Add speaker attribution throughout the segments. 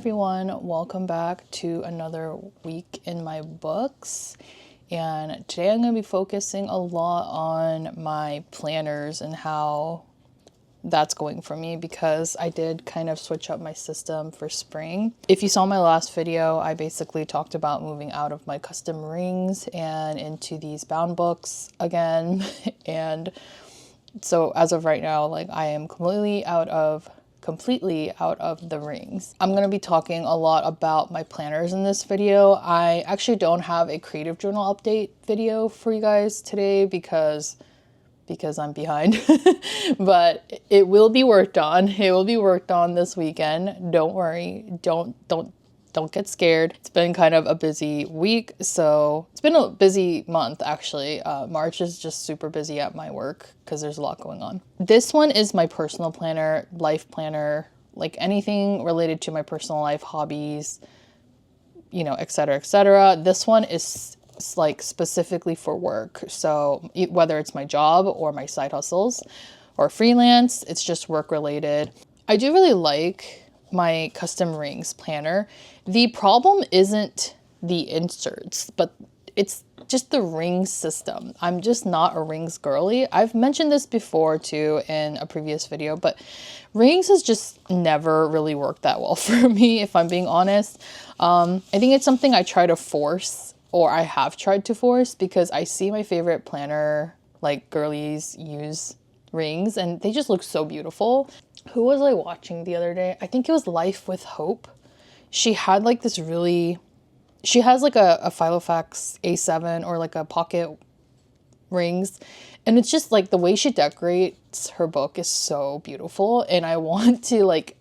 Speaker 1: everyone, welcome back to another week in my books. And today I'm going to be focusing a lot on my planners and how that's going for me, because I did kind of switch up my system for spring. If you saw my last video, I basically talked about moving out of my custom rings and into these bound books again. And so as of right now, like, I am completely out of the rings. I'm going to be talking a lot about my planners in this video. I actually don't have a creative journal update video for you guys today because I'm behind, but it will be worked on. It will be worked on this weekend. Don't worry. Don't get scared. It's been kind of a busy week. So it's been a busy month, actually. March is just super busy at my work because there's a lot going on. This one is my personal planner, life planner, like anything related to my personal life, hobbies, you know, etc., etc. This one is like specifically for work. So whether it's my job or my side hustles or freelance, it's just work related. I do really like my custom rings planner. The problem isn't the inserts, but it's just the ring system. I'm just not a rings girly. I've mentioned this before too in a previous video, but rings has just never really worked that well for me, if I'm being honest. I think it's something I try to force, or I have tried to force, because I see my favorite planner, like girlies, use rings and they just look so beautiful. Who was I watching the other day? I think it was Life with Hope. She had like this really, she has like a Filofax A7 or like a pocket rings. And it's just like the way she decorates her book is so beautiful. And I want to like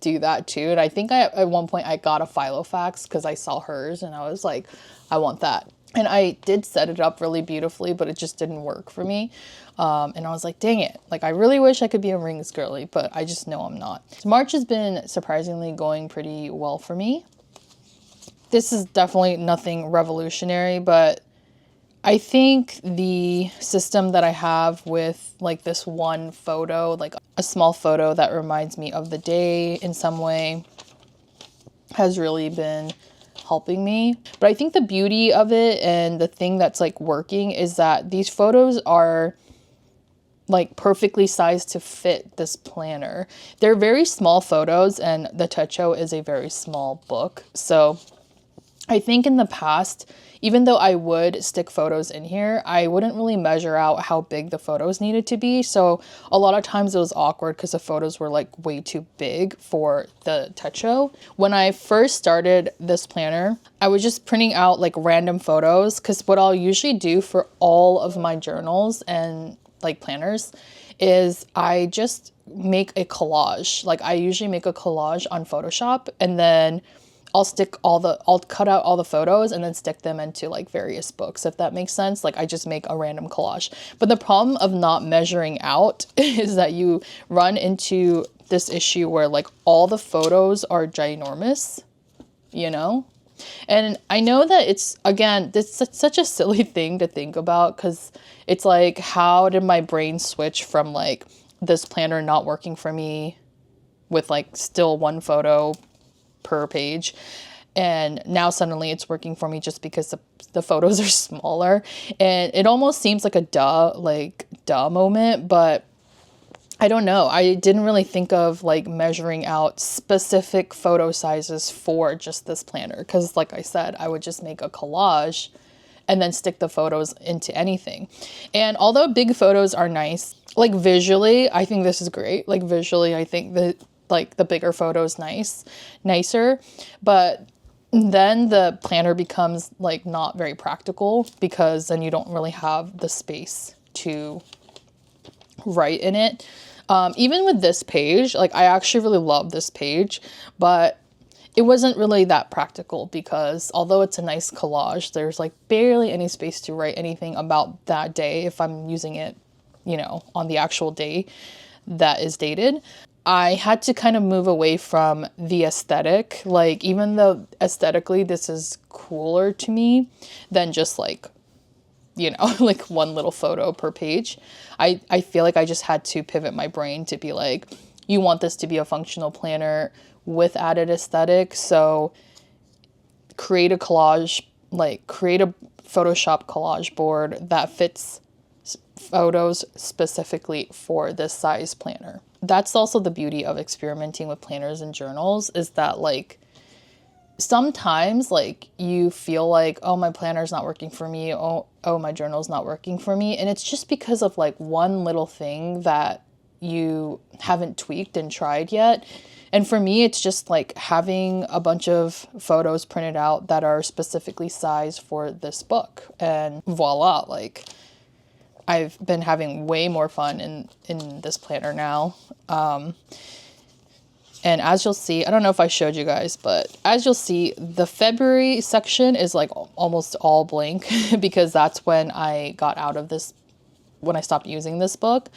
Speaker 1: do that too. And I think at one point I got a Filofax because I saw hers and I was like, I want that. And I did set it up really beautifully, but it just didn't work for me. And I was like, dang it. Like, I really wish I could be a rings girly, but I just know I'm not. So March has been surprisingly going pretty well for me. This is definitely nothing revolutionary, but I think the system that I have with like this one photo, like a small photo that reminds me of the day in some way, has really been helping me. But I think the beauty of it and the thing that's like working is that these photos are like perfectly sized to fit this planner. They're very small photos and the techo is a very small book. So I think in the past, even though I would stick photos in here, I wouldn't really measure out how big the photos needed to be. So a lot of times it was awkward because the photos were like way too big for the techo. When I first started this planner, I was just printing out like random photos, because what I'll usually do for all of my journals and like planners is I just make a collage. Like, I usually make a collage on Photoshop, and then I'll cut out all the photos and then stick them into like various books, if that makes sense. Like, I just make a random collage. But the problem of not measuring out is that you run into this issue where like all the photos are ginormous, you know? And I know that it's, again, this is such a silly thing to think about, because it's like, how did my brain switch from like this planner not working for me with like still one photo per page, and now suddenly it's working for me just because the photos are smaller. And it almost seems like a duh moment, but I don't know. I didn't really think of like measuring out specific photo sizes for just this planner, because like I said, I would just make a collage and then stick the photos into anything. And although big photos are nice, like visually, I think this is great. Like visually, I think that like the bigger photos nicer, but then the planner becomes like not very practical, because then you don't really have the space to write in it. Even with this page, like I actually really love this page, but it wasn't really that practical, because although it's a nice collage, there's like barely any space to write anything about that day if I'm using it, you know, on the actual day that is dated. I had to kind of move away from the aesthetic. Like, even though aesthetically this is cooler to me than just like, you know, like one little photo per page, I feel like I just had to pivot my brain to be like, you want this to be a functional planner with added aesthetic. So create a collage, like create a Photoshop collage board that fits photos specifically for this size planner. That's also the beauty of experimenting with planners and journals, is that like sometimes like you feel like, oh, my planner's not working for me, oh my journal's not working for me, and it's just because of like one little thing that you haven't tweaked and tried yet. And for me, it's just like having a bunch of photos printed out that are specifically sized for this book, and voila, like I've been having way more fun in this planner now. And as you'll see, I don't know if I showed you guys, but as you'll see, the February section is like almost all blank because that's when I got out of this, when I stopped using this book.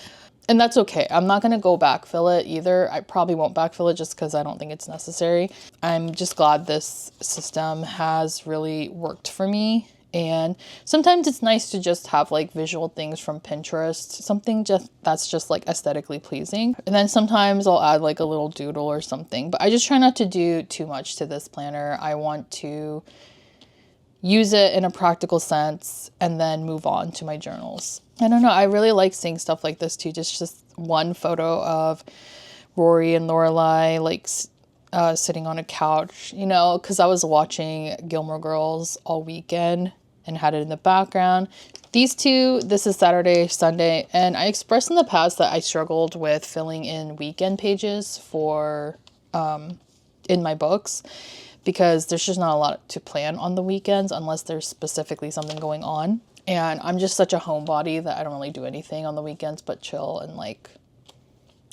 Speaker 1: And that's okay. I'm not going to go backfill it either. I probably won't backfill it just because I don't think it's necessary. I'm just glad this system has really worked for me. And sometimes it's nice to just have like visual things from Pinterest, something that's just like aesthetically pleasing. And then sometimes I'll add like a little doodle or something, but I just try not to do too much to this planner. I want to use it in a practical sense and then move on to my journals. I don't know. I really like seeing stuff like this too. Just one photo of Rory and Lorelai like sitting on a couch, you know, because I was watching Gilmore Girls all weekend and had it in the background. These two, this is Saturday, Sunday, and I expressed in the past that I struggled with filling in weekend pages for in my books because there's just not a lot to plan on the weekends unless there's specifically something going on. And I'm just such a homebody that I don't really do anything on the weekends but chill and like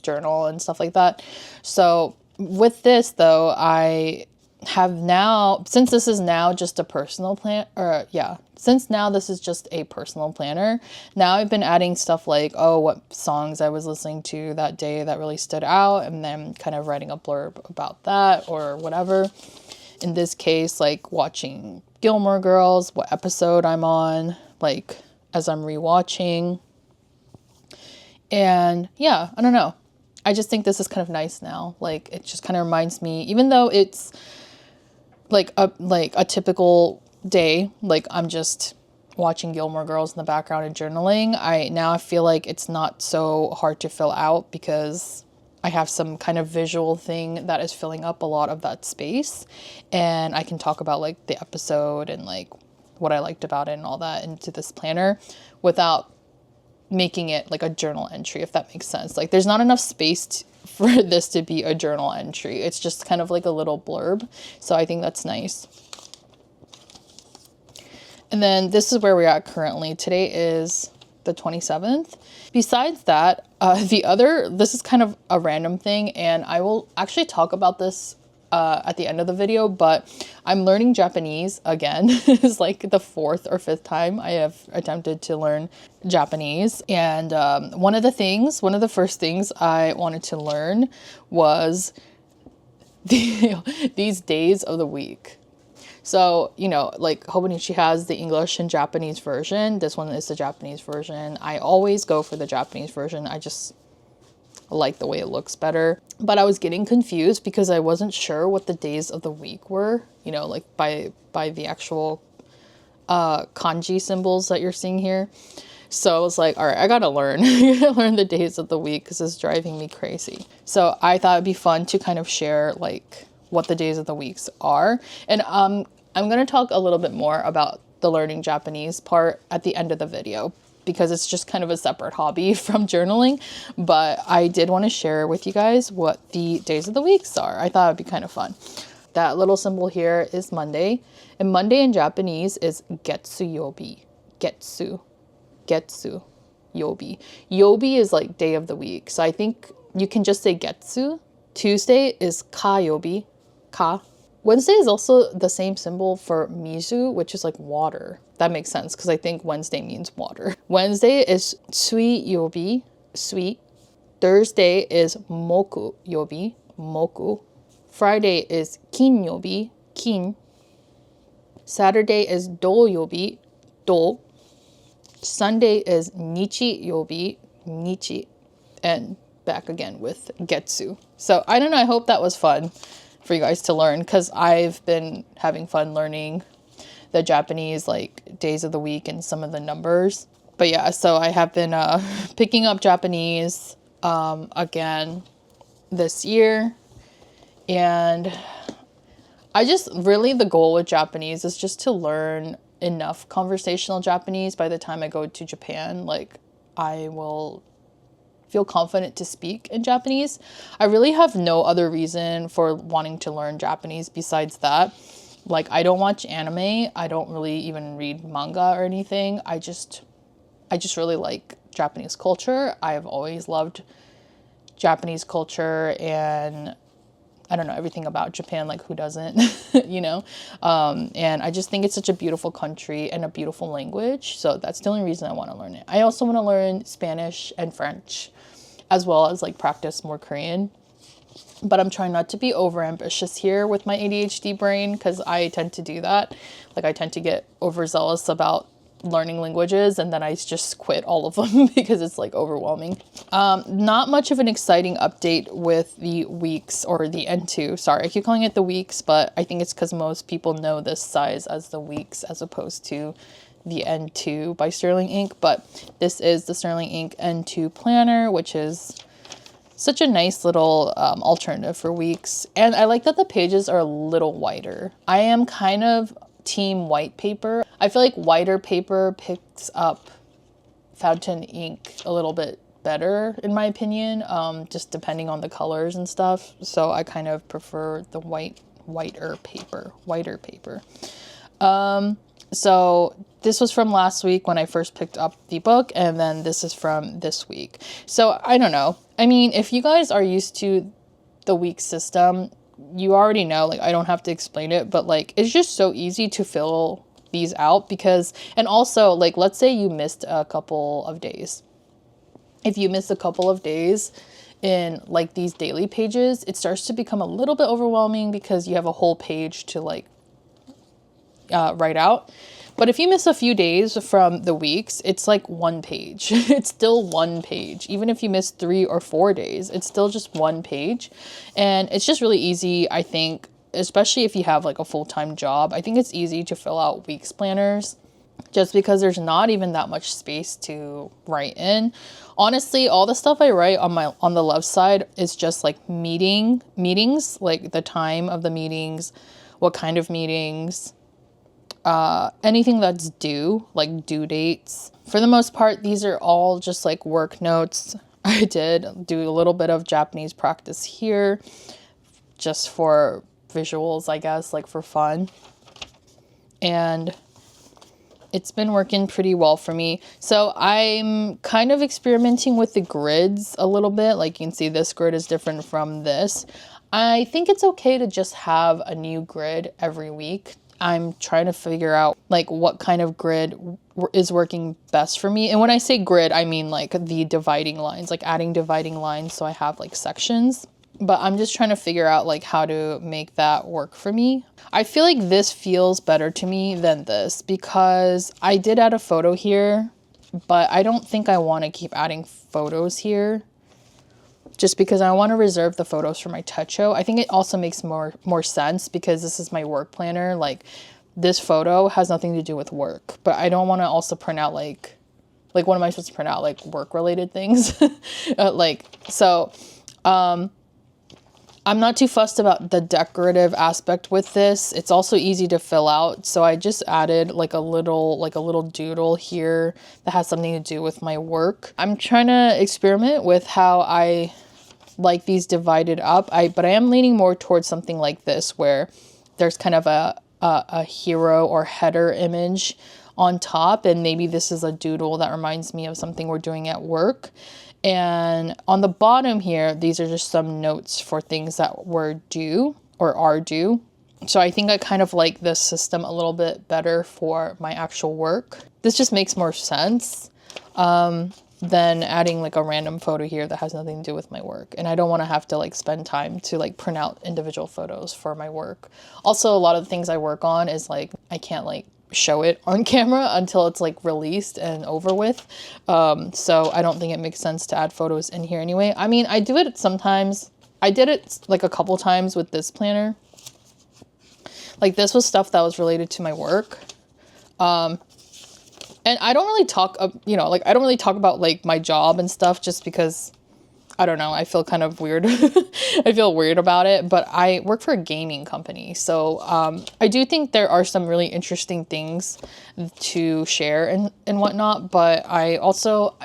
Speaker 1: journal and stuff like that. So with this though, I have now, since this is now just a personal plan, or yeah, since now this is just a personal planner, now I've been adding stuff like, oh, what songs I was listening to that day that really stood out, and then kind of writing a blurb about that or whatever. In this case, like watching Gilmore Girls, what episode I'm on, like as I'm rewatching. And yeah, I don't know. I just think this is kind of nice now. Like it just kind of reminds me, even though it's like a typical day, like I'm just watching Gilmore Girls in the background and journaling, I feel like it's not so hard to fill out because I have some kind of visual thing that is filling up a lot of that space, and I can talk about like the episode and like what I liked about it and all that into this planner without making it like a journal entry, if that makes sense. Like there's not enough space for this to be a journal entry. It's just kind of like a little blurb. So I think that's nice. And then this is where we're at currently. Today is the 27th. Besides that, this is kind of a random thing, and I will actually talk about this at the end of the video, but I'm learning Japanese again. It's like the 4th or 5th time I have attempted to learn Japanese. And one of the first things I wanted to learn was these days of the week. So, you know, like Hobonichi has the English and Japanese version. This one is the Japanese version. I always go for the Japanese version. I just like the way it looks better. But I was getting confused because I wasn't sure what the days of the week were, you know, like by the actual kanji symbols that you're seeing here. So I was like, all right, I gotta learn. I gotta learn the days of the week because it's driving me crazy. So I thought it'd be fun to kind of share like what the days of the weeks are. And I'm gonna talk a little bit more about the learning Japanese part at the end of the video, because it's just kind of a separate hobby from journaling. But I did want to share with you guys what the days of the weeks are. I thought it'd be kind of fun. That little symbol here is Monday. And Monday in Japanese is getsuyobi. Getsu. Yobi. Yobi is like day of the week. So I think you can just say getsu. Tuesday is ka-yobi. Ka. Wednesday is also the same symbol for mizu, which is like water. That makes sense because I think Wednesday means water. Wednesday is sui yobi, sweet. Thursday is moku yobi, moku. Friday is kin yobi, kin. Saturday is do yobi, do. Sunday is nichi yobi, nichi. And back again with getsu. So I don't know, I hope that was fun for you guys to learn, because I've been having fun learning the Japanese like days of the week and some of the numbers. But yeah, so I have been picking up Japanese again this year, and I just really, the goal with Japanese is just to learn enough conversational Japanese. By the time I go to Japan, like I will feel confident to speak in Japanese. I really have no other reason for wanting to learn Japanese besides that. Like, I don't watch anime. I don't really even read manga or anything. I just really like Japanese culture. I've always loved Japanese culture, and I don't know, everything about Japan, like who doesn't, you know? And I just think it's such a beautiful country and a beautiful language. So that's the only reason I want to learn it. I also want to learn Spanish and French, as well as like practice more Korean. But I'm trying not to be over ambitious here with my ADHD brain, because I tend to do that. Like, I tend to get overzealous about learning languages, and then I just quit all of them because it's like overwhelming. Not much of an exciting update with the weeks, or the N2. Sorry, I keep calling it the weeks, but I think it's because most people know this size as the weeks as opposed to the N2 by Sterling Ink. But this is the Sterling Ink N2 planner, which is such a nice little alternative for weeks. And I like that the pages are a little whiter. I am kind of team white paper. I feel like whiter paper picks up fountain ink a little bit better, in my opinion, just depending on the colors and stuff. So I kind of prefer the whiter paper. So this was from last week when I first picked up the book, and then this is from this week. So I don't know. I mean, if you guys are used to the week system, you already know, like, I don't have to explain it, but like, it's just so easy to fill these out because, and also like, let's say you missed a couple of days. If you miss a couple of days in like these daily pages, it starts to become a little bit overwhelming because you have a whole page to like write out. But if you miss a few days from the weeks, it's like one page. It's still one page. Even if you miss 3 or 4 days, it's still just one page. And it's just really easy, I think, especially if you have like a full-time job. I think it's easy to fill out weeks planners just because there's not even that much space to write in. Honestly, all the stuff I write on the left side is just like meetings, like the time of the meetings, what kind of meetings, anything that's due, like due dates. For the most part, these are all just like work notes. I did do a little bit of Japanese practice here just for visuals, I guess, like for fun. And it's been working pretty well for me. So I'm kind of experimenting with the grids a little bit. Like you can see this grid is different from this. I think it's okay to just have a new grid every week. I'm trying to figure out like what kind of grid is working best for me. And when I say grid, I mean like the dividing lines, like adding dividing lines. So I have like sections, but I'm just trying to figure out like how to make that work for me. I feel like this feels better to me than this because I did add a photo here, but I don't think I want to keep adding photos here. Just because I want to reserve the photos for my techo. I think it also makes more sense because this is my work planner. Like this photo has nothing to do with work, but I don't want to also print out like what am I supposed to print out? Like work related things. I'm not too fussed about the decorative aspect with this. It's also easy to fill out. So I just added like a little doodle here that has something to do with my work. I'm trying to experiment with how I like these divided up. But I am leaning more towards something like this where there's kind of a hero or header image on top. And maybe this is a doodle that reminds me of something we're doing at work. And on the bottom here, these are just some notes for things that were due or are due. So I think I kind of like this system a little bit better for my actual work. This just makes more sense than adding like a random photo here that has nothing to do with my work. And I don't want to have to like spend time to like print out individual photos for my work. Also, a lot of the things I work on is like, I can't like show it on camera until it's like released and over with. So I don't think it makes sense to add photos in here anyway. I mean, I do it sometimes. I did it like a couple times with this planner. Like this was stuff that was related to my work. And I don't really talk, you know, like I don't really talk about like my job and stuff just because I don't know, I feel kind of weird. I feel weird about it, but I work for a gaming company. So I do think there are some really interesting things to share and whatnot, but I also,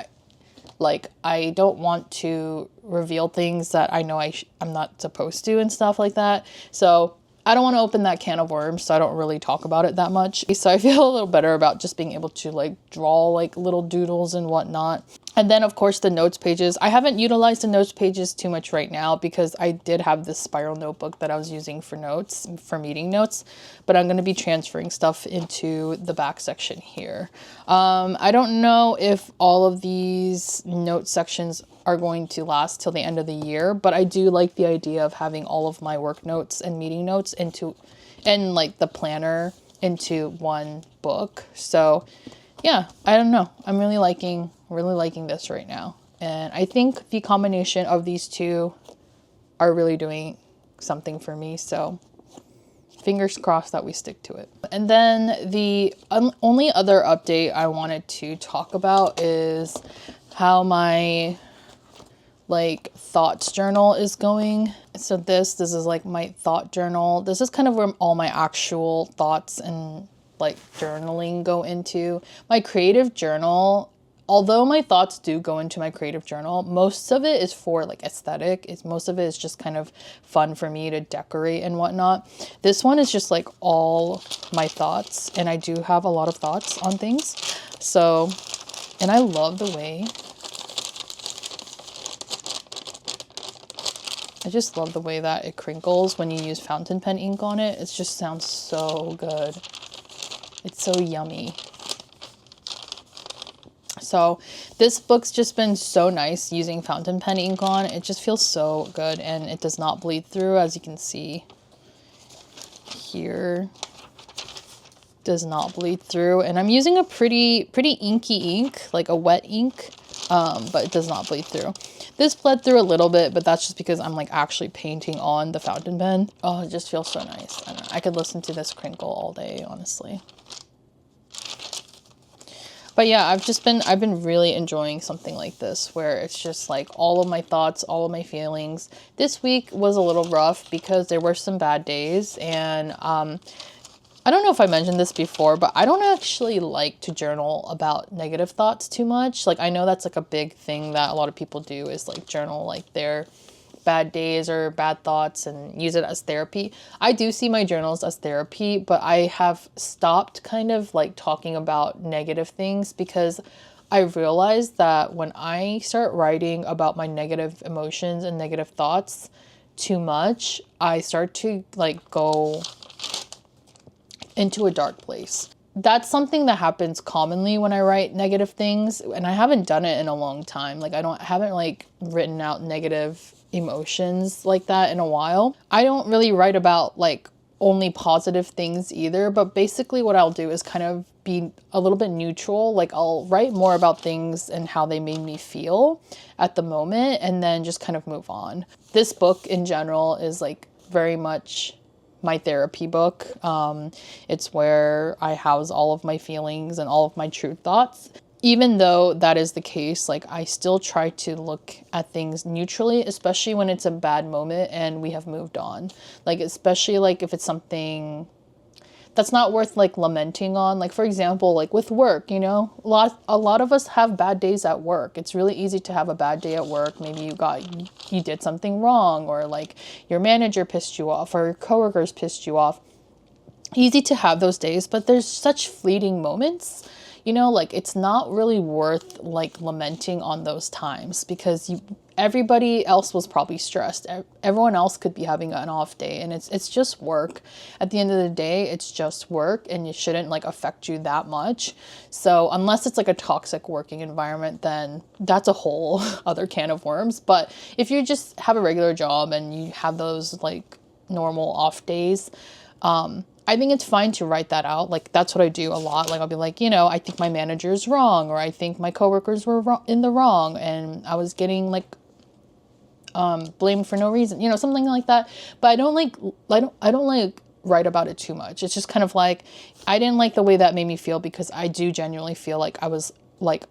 Speaker 1: like, I don't want to reveal things that I know I'm not supposed to and stuff like that. So I don't want to open that can of worms, so I don't really talk about it that much. So I feel a little better about just being able to like draw like little doodles and whatnot. And then of course the notes pages. I haven't utilized the notes pages too much right now because I did have this spiral notebook that I was using for notes, for meeting notes, but I'm going to be transferring stuff into the back section here. I don't know if all of these note sections are going to last till the end of the year, but I do like the idea of having all of my work notes and meeting notes and like the planner into one book. So yeah, I don't know. I'm really liking this right now. And I think the combination of these two are really doing something for me. So fingers crossed that we stick to it. And then the only other update I wanted to talk about is how my like thoughts journal is going. So this is like my thought journal. This is kind of where all my actual thoughts and like journaling go into. My creative journal, although my thoughts do go into my creative journal, most of it is for like aesthetic. Most of it is just kind of fun for me to decorate and whatnot. This one is just like all my thoughts, and I do have a lot of thoughts on things. So, and I love the way, I just love the way that it crinkles when you use fountain pen ink on it. It just sounds so good. It's so yummy. So this book's just been so nice using fountain pen ink on. It just feels so good, and it does not bleed through, as you can see here. Does not bleed through, and I'm using a pretty inky ink, like a wet ink, but it does not bleed through. This bled through a little bit, but that's just because I'm like actually painting on the fountain pen. Oh, it just feels so nice. I don't know, I could listen to this crinkle all day, honestly. But yeah, I've been really enjoying something like this, where it's just like all of my thoughts, all of my feelings. This week was a little rough because there were some bad days, and I don't know if I mentioned this before, but I don't actually like to journal about negative thoughts too much. Like, I know that's like a big thing that a lot of people do, is like journal like their bad days or bad thoughts and use it as therapy. I do see my journals as therapy, but I have stopped kind of like talking about negative things, because I realized that when I start writing about my negative emotions and negative thoughts too much, I start to like go into a dark place. That's something that happens commonly when I write negative things, and I haven't done it in a long time. Like, haven't like written out negative emotions like that in a while. I don't really write about like only positive things either, but basically what I'll do is kind of be a little bit neutral. Like, I'll write more about things and how they made me feel at the moment, and then just kind of move on. This book in general is like very much my therapy book. It's where I house all of my feelings and all of my true thoughts. Even though that is the case, like, I still try to look at things neutrally, especially when it's a bad moment and we have moved on. Like, especially like if it's something that's not worth like lamenting on. Like, for example, like with work, you know, a lot of us have bad days at work. It's really easy to have a bad day at work. Maybe you did something wrong, or like your manager pissed you off, or your coworkers pissed you off. Easy to have those days, but there's such fleeting moments. You know, like, it's not really worth like lamenting on those times, because everybody else was probably stressed. Everyone else could be having an off day, and it's just work. At the end of the day, it's just work, and it shouldn't like affect you that much. So unless it's like a toxic working environment, then that's a whole other can of worms. But if you just have a regular job and you have those like normal off days, I think it's fine to write that out. Like, that's what I do a lot. Like, I'll be like, you know, I think my manager is wrong, or I think my coworkers were in the wrong, and I was getting like blamed for no reason, you know, something like that. But I don't like write about it too much. It's just kind of like, I didn't like the way that made me feel, because I do genuinely feel like I was like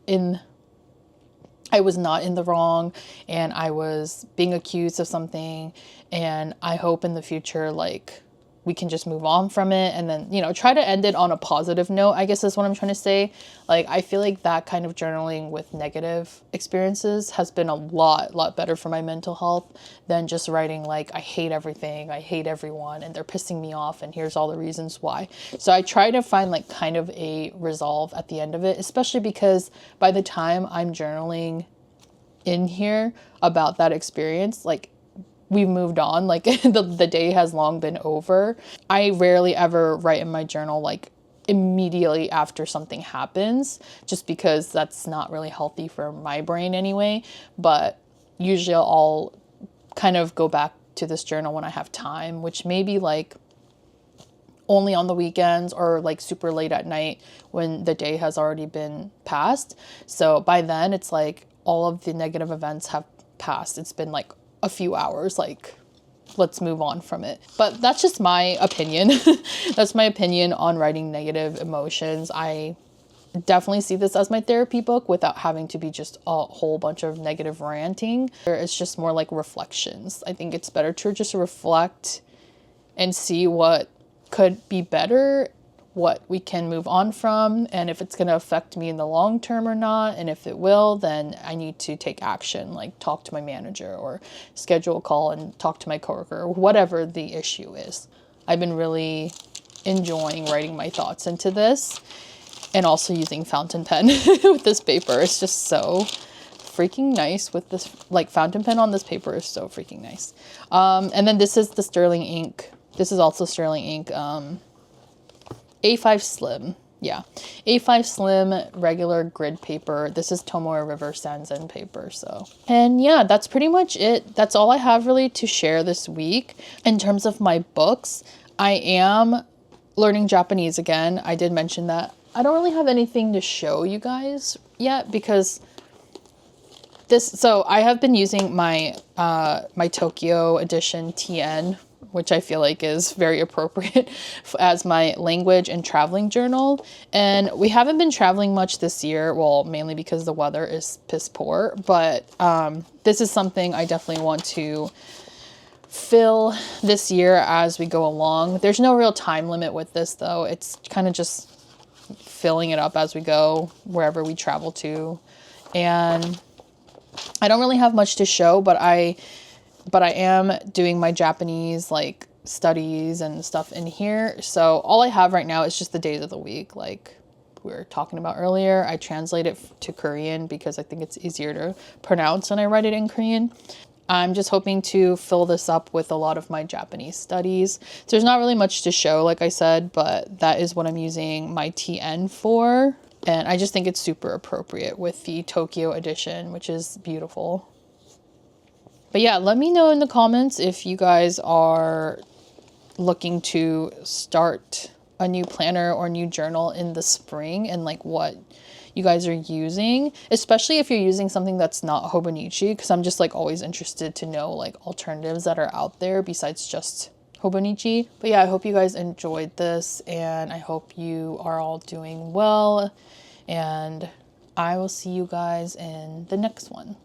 Speaker 1: I was not in the wrong, and I was being accused of something. And I hope in the future, like, we can just move on from it, and then, you know, try to end it on a positive note, I guess is what I'm trying to say. Like, I feel like that kind of journaling with negative experiences has been a lot better for my mental health than just writing like, I hate everything, I hate everyone, and they're pissing me off, and here's all the reasons why. So I try to find like kind of a resolve at the end of it, especially because by the time I'm journaling in here about that experience, like, we've moved on, like the day has long been over. I rarely ever write in my journal like immediately after something happens, just because that's not really healthy for my brain anyway. But usually I'll kind of go back to this journal when I have time, which may be like only on the weekends, or like super late at night when the day has already been passed. So by then it's like all of the negative events have passed. It's been like a few hours, like, let's move on from it. But that's just my opinion. That's my opinion on writing negative emotions. I definitely see this as my therapy book without having to be just a whole bunch of negative ranting. It's just more like reflections. I think it's better to just reflect and see what could be better, what we can move on from, and if it's going to affect me in the long term or not. And if it will, then I need to take action, like talk to my manager or schedule a call and talk to my coworker, or whatever the issue is. I've been really enjoying writing my thoughts into this, and also using fountain pen with this paper. It's just so freaking nice with this, like, fountain pen on this paper is so freaking nice. And then this is the Sterling ink. This is also Sterling ink. A5 Slim. Yeah. A5 Slim regular grid paper. This is Tomoe River Sanzen paper. So, and yeah, that's pretty much it. That's all I have really to share this week. In terms of my books, I am learning Japanese again. I did mention that. I don't really have anything to show you guys yet, because so I have been using my my Tokyo edition TN, which I feel like is very appropriate as my language and traveling journal. And we haven't been traveling much this year, well, mainly because the weather is piss poor, but this is something I definitely want to fill this year as we go along. There's no real time limit with this though. It's kind of just filling it up as we go, wherever we travel to. And I don't really have much to show, but I am doing my Japanese like studies and stuff in here. So all I have right now is just the days of the week. Like we were talking about earlier, I translate it to Korean because I think it's easier to pronounce when I write it in Korean. I'm just hoping to fill this up with a lot of my Japanese studies. So there's not really much to show, like I said, but that is what I'm using my TN for. And I just think it's super appropriate with the Tokyo edition, which is beautiful. But yeah, let me know in the comments if you guys are looking to start a new planner or new journal in the spring, and like what you guys are using, especially if you're using something that's not hobonichi, because I'm just like always interested to know like alternatives that are out there besides just hobonichi. But yeah, I hope you guys enjoyed this, and I hope you are all doing well, and I will see you guys in the next one.